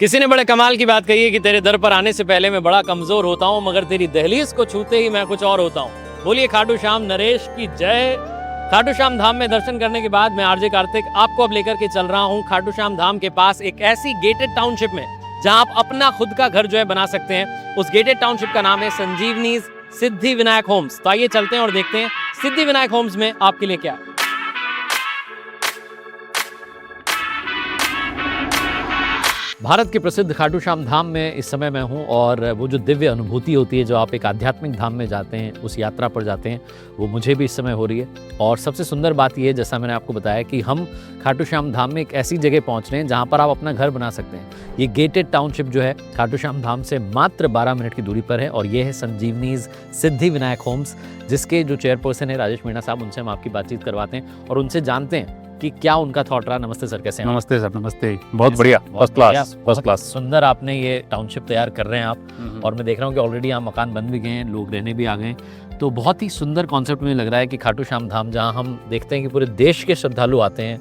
किसी ने बड़े कमाल की बात कही है कि तेरे दर पर आने से पहले मैं बड़ा कमजोर होता हूँ, मगर तेरी दहलीज को छूते ही मैं कुछ और होता हूँ। बोलिए खाटू श्याम नरेश की जय। खाटू श्याम धाम में दर्शन करने के बाद मैं आरजे कार्तिक आपको अब लेकर के चल रहा हूँ खाटू श्याम धाम के पास एक ऐसी गेटेड टाउनशिप में जहां आप अपना खुद का घर जो है बना सकते हैं। उस गेटेड टाउनशिप का नाम है संजीवनीज सिद्धि विनायक होम्स। तो आइए चलते हैं और देखते हैं सिद्धि विनायक होम्स में आपके लिए क्या है। भारत के प्रसिद्ध खाटू श्याम धाम में इस समय मैं हूं और वो जो दिव्य अनुभूति होती है, जो आप एक आध्यात्मिक धाम में जाते हैं, उस यात्रा पर जाते हैं, वो मुझे भी इस समय हो रही है। और सबसे सुंदर बात ये है, जैसा मैंने आपको बताया, कि हम खाटू श्याम धाम में एक ऐसी जगह पहुंच रहे हैं जहां पर आप अपना घर बना सकते हैं। ये गेटेड टाउनशिप जो है खाटू श्याम धाम से मात्र 12 मिनट की दूरी पर है और ये है संजीवनीज सिद्धि विनायक होम्स, जिसके जो चेयरपर्सन है राजेश मीणा साहब, उनसे हम आपकी बातचीत करवाते हैं और उनसे जानते हैं कि क्या उनका थॉट रहा। नमस्ते सर, कैसे हैं? नमस्ते सर, नमस्ते। बहुत बढ़िया, फर्स्ट क्लास। सुंदर आपने ये टाउनशिप तैयार कर रहे हैं आप, और मैं देख रहा हूँ कि ऑलरेडी यहाँ मकान बन भी गए हैं, लोग रहने भी आ गए हैं। तो बहुत ही सुंदर कॉन्सेप्ट मुझे लग रहा है कि खाटू श्याम धाम, जहाँ हम देखते हैं कि पूरे देश के श्रद्धालु आते हैं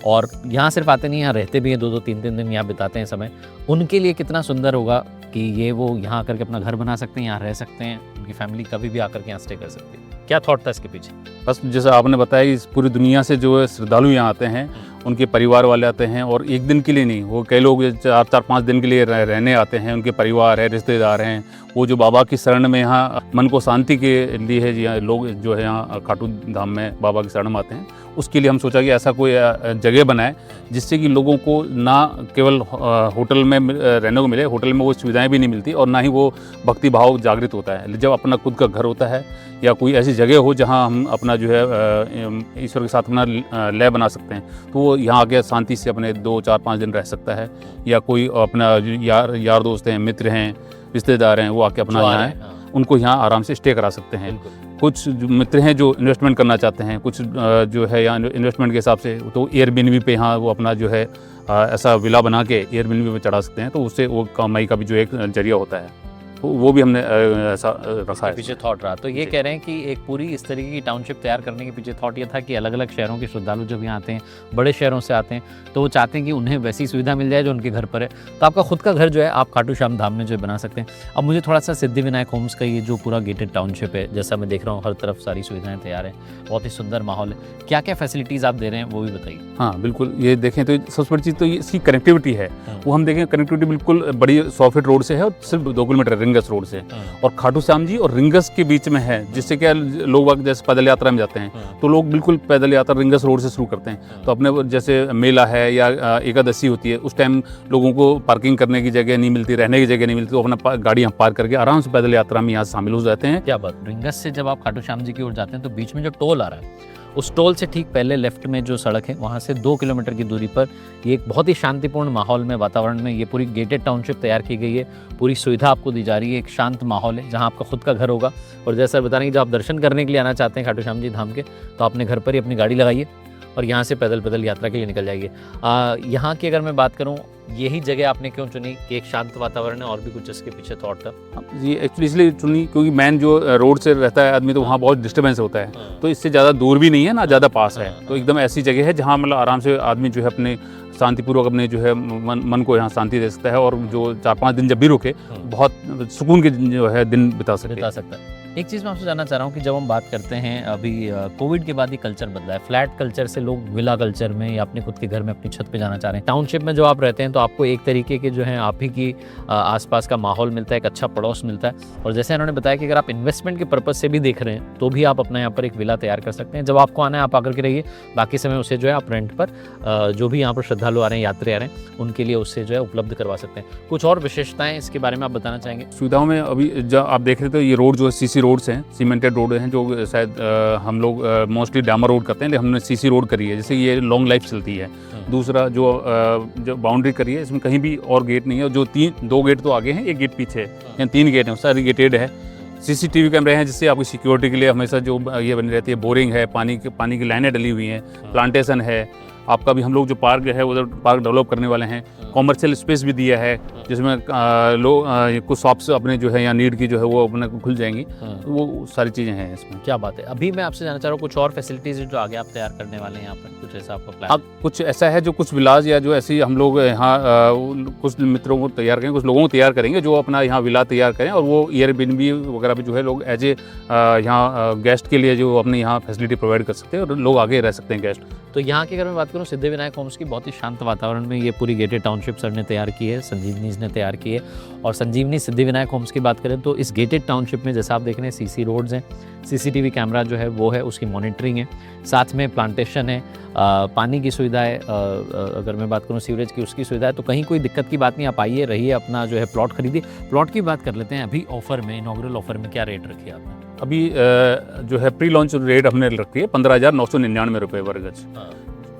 और यहाँ सिर्फ आते नहीं, यहाँ रहते भी हैं, 2-2 3-3 दिन यहाँ बिताते हैं समय। उनके लिए कितना सुंदर होगा कि ये वो यहाँ आकर के अपना घर बना सकते हैं, यहाँ रह सकते हैं, उनकी फैमिली कभी भी आकर के यहाँ स्टे कर सकती है। क्या थॉट था इसके पीछे? बस जैसा आपने बताया, इस पूरी दुनिया से जो है श्रद्धालु यहाँ आते हैं, उनके परिवार वाले आते हैं, और एक दिन के लिए नहीं, वो कई लोग 4-5 दिन के लिए रहने आते हैं। उनके परिवार है, रिश्तेदार हैं, वो जो बाबा की शरण में यहाँ मन को शांति के लिए है, यहाँ लोग जो है यहाँ खाटू धाम में बाबा की शरण में आते हैं। उसके लिए हम सोचा कि ऐसा कोई जगह बनाए जिससे कि लोगों को ना केवल होटल में रहने को मिले, होटल में वो सुविधाएं भी नहीं मिलती, और ना ही वो भक्ति भाव जागृत होता है। जब अपना खुद का घर होता है या कोई ऐसी जगह हो जहां हम अपना जो है ईश्वर के साथ अपना लय बना सकते हैं, तो वो यहाँ आके शांति से अपने 2-4-5 दिन रह सकता है। या कोई अपना यार दोस्त हैं, मित्र हैं, रिश्तेदार हैं, वो आके अपना यहाँ उनको यहाँ आराम से स्टे करा सकते हैं। कुछ मित्र हैं जो इन्वेस्टमेंट करना चाहते हैं, कुछ जो है यहाँ इन्वेस्टमेंट के हिसाब से, तो एयरबीएनबी पे यहाँ वो अपना जो है ऐसा विला बना के एयरबीएनबी पे चढ़ा सकते हैं। तो उससे वो कमाई का भी जो एक जरिया होता है, तो वो भी हमने ऐसा रखा है। पीछे थॉट रहा। तो ये कह रहे हैं कि एक पूरी इस तरीके की टाउनशिप तैयार करने के पीछे थॉट ये था कि अलग अलग शहरों के श्रद्धालु जब यहाँ आते हैं, बड़े शहरों से आते हैं, तो वो चाहते हैं कि उन्हें वैसी सुविधा मिल जाए जो उनके घर पर है। तो आपका खुद का घर जो है आप खाटू श्याम धाम में जो बना सकते हैं। अब मुझे थोड़ा सा सिद्धि विनायक होम्स का ये जो पूरा गेटेड टाउनशिप है, जैसा मैं देख रहा हूँ, हर तरफ सारी सुविधाएं तैयार हैं, बहुत ही सुंदर माहौल है। क्या क्या फैसिलिटीज़ आप दे रहे हैं वो भी बताइए। हाँ बिल्कुल, ये देखें तो सबसे बड़ी चीज़ तो ये इसकी कनेक्टिविटी है। वो हम देखें, कनेक्टिविटी बिल्कुल बड़ी 100 फीट रोड से है और सिर्फ 2 किलोमीटर रिंगस रोड से, और खाटू श्याम जी और रिंगस के बीच में है, जिससे क्या लोग जैसे पैदल यात्रा में जाते हैं तो लोग बिल्कुल पैदल यात्रा रिंगस रोड से शुरू करते हैं। तो अपने जैसे मेला है या एकादशी होती है, उस टाइम लोगों को पार्किंग करने की जगह नहीं मिलती, रहने की जगह नहीं मिलती, तो अपना गाड़ी यहाँ पार्क करके आराम से पैदल यात्रा में यहाँ शामिल हो जाते हैं। क्या बात। रिंगस से जब आप खाटू श्याम जी की ओर जाते हैं तो बीच में जो टोल आ रहा है, उस टोल से ठीक पहले लेफ्ट में जो सड़क है, वहाँ से 2 किलोमीटर की दूरी पर ये एक बहुत ही शांतिपूर्ण माहौल में, वातावरण में ये पूरी गेटेड टाउनशिप तैयार की गई है। पूरी सुविधा आपको दी जा रही है, एक शांत माहौल है जहाँ आपका खुद का घर होगा। और जैसा बता रहे हैं कि जब आप दर्शन करने के लिए आना चाहते हैं खाटू श्याम जी धाम के, तो अपने घर पर ही अपनी गाड़ी लगाइए और यहाँ से पैदल यात्रा के लिए निकल जाइए। यहाँ की अगर मैं बात करूँ, यही जगह आपने क्यों चुनी कि एक शांत वातावरण है, और भी कुछ इसके पीछे थॉट था? जी एक्चुअली इसलिए चुनी क्योंकि मेन जो रोड से रहता है आदमी, तो वहाँ बहुत डिस्टर्बेंस होता है। तो इससे ज़्यादा दूर भी नहीं है ना ज़्यादा पास है, तो एकदम ऐसी जगह है जहाँ मतलब आराम से आदमी जो है अपने शांतिपूर्वक अपने जो है मन को यहाँ शांति दे सकता है, और जो 4-5 दिन जब भी रुके बहुत सुकून के जो है दिन बिता सकता है। एक चीज़ मैं आपसे जानना चाह रहा हूँ कि जब हम बात करते हैं, अभी कोविड के बाद ही कल्चर बदला है, फ्लैट कल्चर से लोग विला कल्चर में या अपने खुद के घर में अपनी छत पे जाना चाह रहे हैं। टाउनशिप में जो आप रहते हैं तो आपको एक तरीके के जो है आप ही की आसपास का माहौल मिलता है, एक अच्छा पड़ोस मिलता है। और जैसे उन्होंने बताया कि अगर आप इन्वेस्टमेंट के पर्पज से भी देख रहे हैं तो भी आप अपना यहाँ पर एक विला तैयार कर सकते हैं। जब आपको आना है आप आकर के रहिए, बाकी समय उसे जो है आप रेंट पर जो भी यहाँ पर श्रद्धालु आ रहे हैं, यात्री आ रहे हैं, उनके लिए उससे जो है उपलब्ध करवा सकते हैं। कुछ और विशेषताएं इसके बारे में आप बताना चाहेंगे? सुविधाओं में अभी जब आप देख रहे थे, ये रोड जो है सीसी रोड्स हैं, सीमेंटेड रोड हैं, जो शायद हम लोग मोस्टली डामर रोड करते हैं, लेकिन हमने सीसी रोड करी है, जैसे ये लॉन्ग लाइफ चलती है। दूसरा जो बाउंड्री करी है, इसमें कहीं भी और गेट नहीं है। जो 2 गेट तो आगे हैं, 1 गेट पीछे है, यहाँ 3 गेट हैं, सारी गेटेड है। सीसीटीवी कैमरे हैं जिससे आपकी सिक्योरिटी के लिए हमेशा जो ये बनी रहती है। बोरिंग है, पानी की लाइनें डली हुई हैं, प्लांटेशन है, आपका भी हम लोग जो पार्क है उधर पार्क डेवलप करने वाले हैं, कॉमर्शियल स्पेस भी दिया है जिसमें लोग कुछ शॉप्स अपने जो है यहाँ नीड की जो है वो अपने खुल जाएंगी, तो वो सारी चीज़ें हैं इसमें। क्या बात है। अभी मैं आपसे जानना चाह रहा हूँ कुछ और फैसिलिटीज़ जो आगे आप तैयार करने वाले हैं यहाँ पर, कुछ ऐसा आपका प्लान? अब कुछ ऐसा है जो कुछ विलाज या जो ऐसी हम लोग यहाँ कुछ मित्रों को तैयार करेंगे, कुछ लोगों को तैयार करेंगे जो अपना यहाँ विला तैयार करें और वो एयरबीएनबी वगैरह भी जो है लोग एज ए यहाँ गेस्ट के लिए जो अपने यहाँ फैसिलिटी प्रोवाइड कर सकते हैं और लोग आगे रह सकते हैं गेस्ट। तो यहाँ की अगर मैं बात करूँ सिद्धिविनायक होम्स की, बहुत ही शांत वातावरण में ये पूरी गेटेड टाउनशिप सर ने तैयार की है, संजीवनीज ने तैयार की है। और संजीवनी सिद्धिविनायक होम्स की बात करें तो इस गेटेड टाउनशिप में जैसा आप देख रहे हैं सीसी रोड्स हैं, सीसीटीवी कैमरा जो है वो है, उसकी मॉनिटरिंग है, साथ में प्लांटेशन है, पानी की सुविधा है, अगर मैं बात करूँ सीवरेज की उसकी सुविधा है, तो कहीं कोई दिक्कत की बात नहीं। आप आइए, रहिए, अपना जो है प्लॉट खरीदिए। प्लॉट की बात कर लेते हैं, अभी ऑफर में, इनॉग्रल ऑफर में क्या रेट रखी है आपने? अभी जो है प्री लॉन्च रेट हमने रखी है 15,999 रुपये वर्ग गज।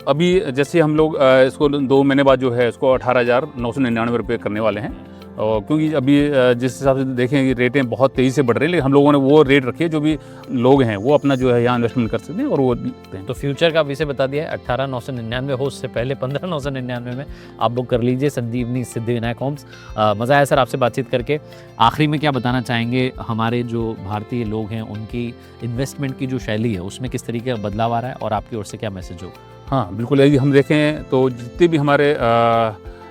अभी जैसे हम लोग इसको 2 महीने बाद जो है इसको 18,999 रुपये करने वाले हैं, और क्योंकि अभी जिस हिसाब से देखें कि रेटें बहुत तेज़ी से बढ़ रही हैं, लेकिन हम लोगों ने वो रेट रखी है जो भी लोग हैं वो अपना जो है यहाँ इन्वेस्टमेंट कर सकते हैं और वो लेते हैं। तो फ्यूचर का विषय बता दिया है, 18,999 हो, उससे पहले 15,999 में आप बुक कर लीजिए संजीवनी सिद्धिविनायक होम्स। मज़ा आया सर आपसे बातचीत करके। आखिरी में क्या बताना चाहेंगे, हमारे जो भारतीय लोग हैं उनकी इन्वेस्टमेंट की जो शैली है उसमें किस तरीके का बदलाव आ रहा है और आपकी ओर से क्या मैसेज होगा? हाँ बिल्कुल, यदि हम देखें तो जितने भी हमारे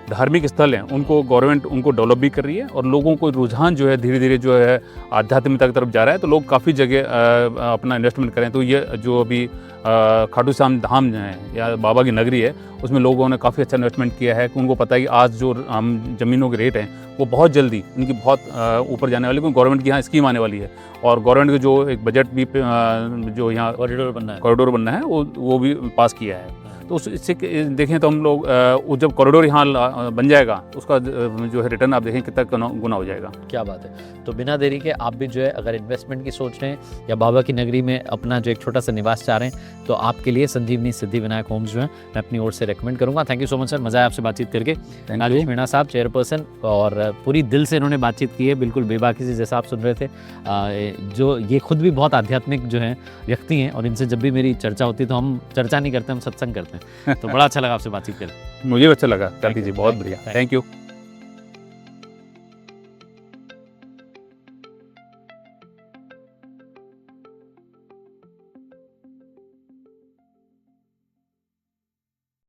धार्मिक स्थल हैं उनको गवर्नमेंट उनको डेवलप भी कर रही है और लोगों को रुझान जो है धीरे धीरे जो है आध्यात्मिकता की तरफ जा रहा है, तो लोग काफ़ी जगह अपना इन्वेस्टमेंट करें। तो ये जो अभी खाटू श्याम धाम है या बाबा की नगरी है उसमें लोगों ने काफ़ी अच्छा इन्वेस्टमेंट किया है कि उनको पता है कि आज जो ज़मीनों के रेट हैं वो बहुत जल्दी उनकी बहुत ऊपर जाने वाली, क्योंकि गवर्नमेंट की यहाँ स्कीम आने वाली है और गवर्नमेंट के जो एक बजट भी जो यहाँ कॉरिडोर बनना है वो भी पास किया है। तो इससे देखें तो हम लोग जब कॉरिडोर यहाँ बन जाएगा उसका जो है रिटर्न आप देखें कितना गुना हो जाएगा। क्या बात है। तो बिना देरी के आप भी जो है अगर इन्वेस्टमेंट की सोच रहे हैं या बाबा की नगरी में अपना जो एक छोटा सा निवास चाह रहे हैं तो आपके लिए संजीवनी सिद्धिविनायक होम्स जो है मैं अपनी ओर से रेकमेंड करूँगा। Thank you so much sir, मज़ा आया आपसे बातचीत करके। नागेश मीणा साहब चेयरपर्सन, और पूरी दिल से इन्होंने बातचीत की है, बिल्कुल बेबाकी से, जैसा आप सुन रहे थे। जो ये खुद भी बहुत आध्यात्मिक जो है व्यक्ति हैं और इनसे जब भी मेरी चर्चा होती है तो हम चर्चा नहीं करते, हम सत्संग करते हैं। तो बड़ा अच्छा लगा आपसे बातचीत करके। मुझे अच्छा लगा, कर दीजिए, बहुत बढ़िया, थैंक यू।